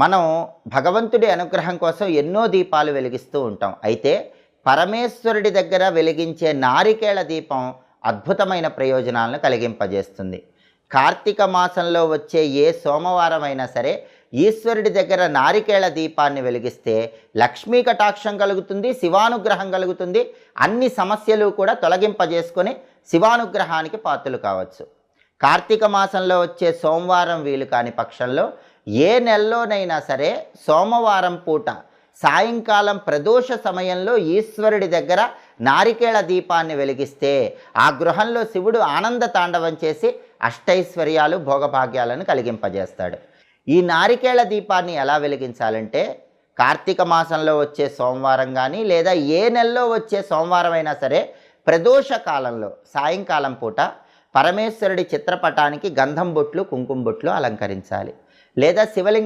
మనం భగవంతుడి అనుగ్రహం కోసం ఎన్నో దీపాలు వెలిగిస్తూ ఉంటాం. అయితే పరమేశ్వరుడి దగ్గర వెలిగించే నారికేళ దీపం అద్భుతమైన ప్రయోజనాలను కలిగింపజేస్తుంది. కార్తీక మాసంలో వచ్చే ఏ సోమవారం అయినా సరే ఈశ్వరుడి దగ్గర నారికేళ దీపాన్ని వెలిగిస్తే లక్ష్మీ కటాక్షం కలుగుతుంది, శివానుగ్రహం కలుగుతుంది. అన్ని సమస్యలు కూడా తొలగింపజేసుకొని శివానుగ్రహానికి పాత్రలు కావచ్చు. కార్తీక మాసంలో వచ్చే సోమవారం వీలు కాని పక్షంలో ఏ నెలలోనైనా సరే సోమవారం పూట సాయంకాలం ప్రదోష సమయంలో ఈశ్వరుడి దగ్గర నారికేళ దీపాన్ని వెలిగిస్తే ఆ గృహంలో శివుడు ఆనంద తాండవం చేసి అష్టైశ్వర్యాలు భోగభాగ్యాలను కలిగింపజేస్తాడు. ఈ నారికేళ దీపాన్ని ఎలా వెలిగించాలంటే కార్తీక మాసంలో వచ్చే సోమవారం కానీ లేదా ఏ నెలలో వచ్చే సోమవారం అయినా సరే ప్రదోష కాలంలో సాయంకాలం పూట పరమేశ్వరుడి చిత్రపటానికి గంధం బొట్లు కుంకుమ బొట్లు అలంకరించాలి. లేదా శివలింగం